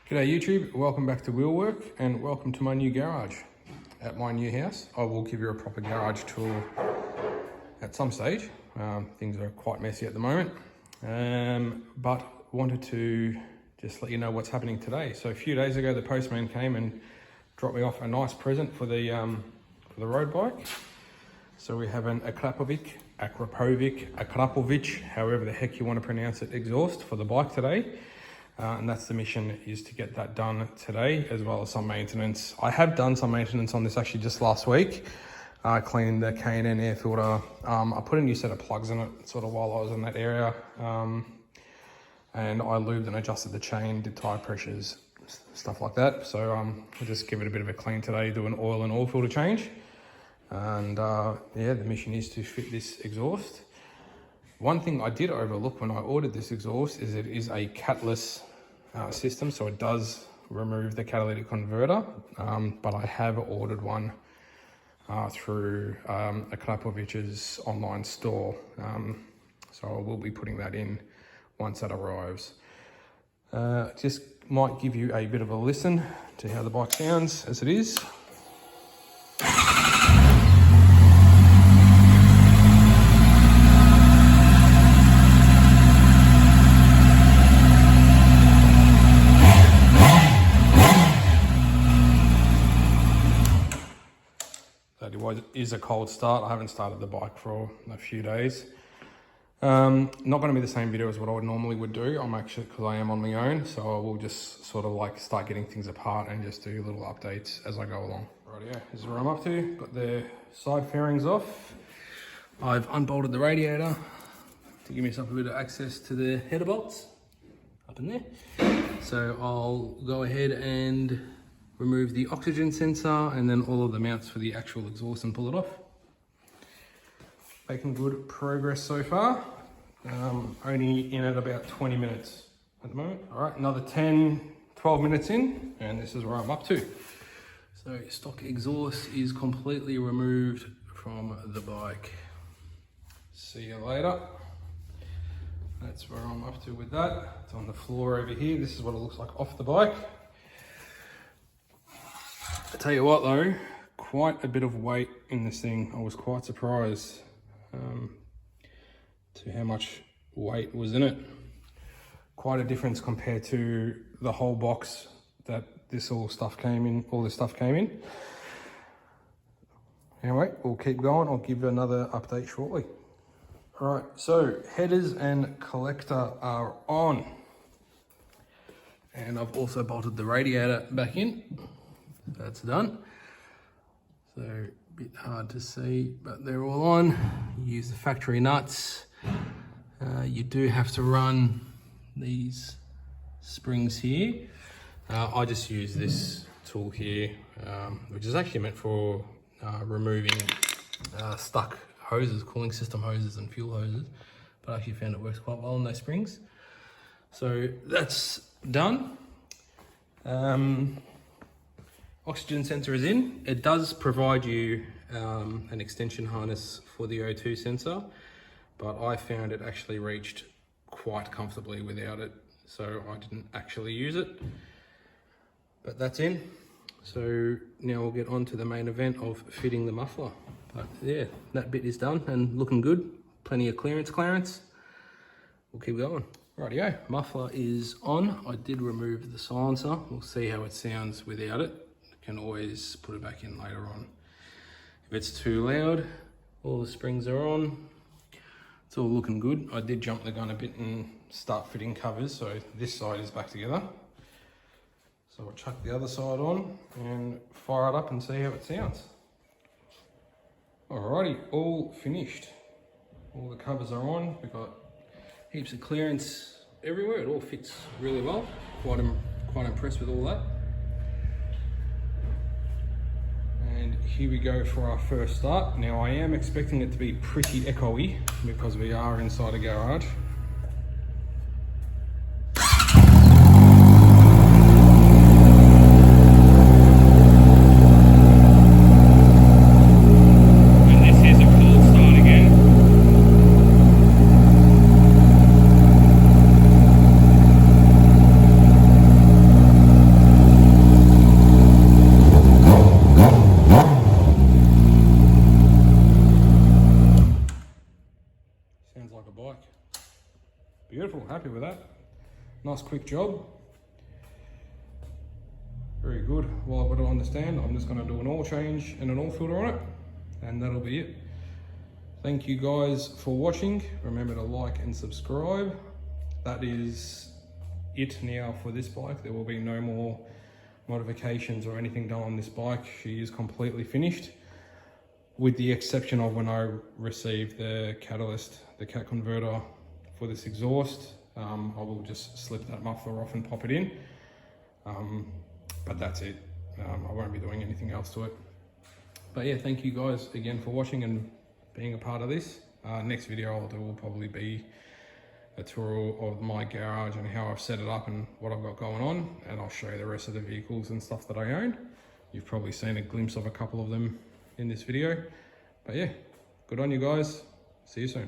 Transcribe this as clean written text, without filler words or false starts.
G'day YouTube, welcome back to Wheelwork and welcome to my new garage. At my new house, I will give you a proper garage tour at some stage. Things are quite messy at the moment, but wanted to just let you know what's happening today. So a few days ago, the postman came and dropped me off a nice present for the road bike. So we have an Akrapovic, however the heck you want to pronounce it, exhaust for the bike today. And that's the mission, is to get that done today, as well as some maintenance. I have done some maintenance on this actually just last week. Cleaned the K&N air filter. I put a new set of plugs in it sort of while I was in that area. And I lubed and adjusted the chain, did tire pressures, stuff like that. So I'll just give it a bit of a clean today, do an oil and oil filter change. And yeah, the mission is to fit this exhaust. One thing I did overlook when I ordered this exhaust is it is a catless system, so it does remove the catalytic converter, but I have ordered one through Akrapovic's online store, so I will be putting that in once that arrives. Just might give you a bit of a listen to how the bike sounds as it is. It is a cold start. I haven't started the bike for a few days. Not going to be the same video as what I normally would do. I'm actually, because I am on my own, so I will just sort of like start getting things apart and just do little updates as I go along. Rightio, this is where I'm up to. Got the side fairings off. I've unbolted the radiator to give myself a bit of access to the header bolts up in there. So I'll go ahead and remove the oxygen sensor and then all of the mounts for the actual exhaust and pull it off. Making good progress so far. Only in at about 20 minutes at the moment. All right, another 10, 12 minutes in, and this is where I'm up to. So stock exhaust is completely removed from the bike. See you later. That's where I'm up to with that. It's on the floor over here. This is what it looks like off the bike. I tell you what though, quite a bit of weight in this thing. I was quite surprised to how much weight was in it. Quite a difference compared to the whole box that all this stuff came in. Anyway, we'll keep going. I'll give you another update shortly. All right, so headers and collector are on. And I've also bolted the radiator back in. That's done. So a bit hard to see, but they're all on. Use the factory nuts. You do have to run these springs here. I just use this tool here, which is actually meant for removing stuck hoses, cooling system hoses and fuel hoses, but I actually found it works quite well on those springs. So that's done. Oxygen sensor is in. It does provide you an extension harness for the O2 sensor, but I found it actually reached quite comfortably without it, so I didn't actually use it. But that's in. So now we'll get on to the main event of fitting the muffler. But yeah, that bit is done and looking good. Plenty of clearance. We'll keep going. Rightio, muffler is on. I did remove the silencer. We'll see how it sounds without it. Can always put it back in later on. If it's too loud, all the springs are on. It's all looking good. I did jump the gun a bit and start fitting covers, so this side is back together. So I'll chuck the other side on and fire it up and see how it sounds. Alrighty, all finished. All the covers are on. We've got heaps of clearance everywhere. It all fits really well. Quite impressed with all that. And here we go for our first start. Now I am expecting it to be pretty echoey because we are inside a garage. And this is a cold start again. Nice quick job. Very good. Well, I've got to understand, I'm just going to do an oil change and an oil filter on it, and that'll be it. Thank you guys for watching. Remember to like and subscribe. That is it now for this bike. There will be no more modifications or anything done on this bike. She is completely finished, with the exception of when I received the catalyst, the cat converter for this exhaust. I will just slip that muffler off and pop it in. But that's it. I won't be doing anything else to it. But yeah, thank you guys again for watching and being a part of this. Next video I'll do will probably be a tour of my garage and how I've set it up and what I've got going on, and I'll show you the rest of the vehicles and stuff that I own. You've probably seen a glimpse of a couple of them in this video. But yeah, good on you guys. See you soon.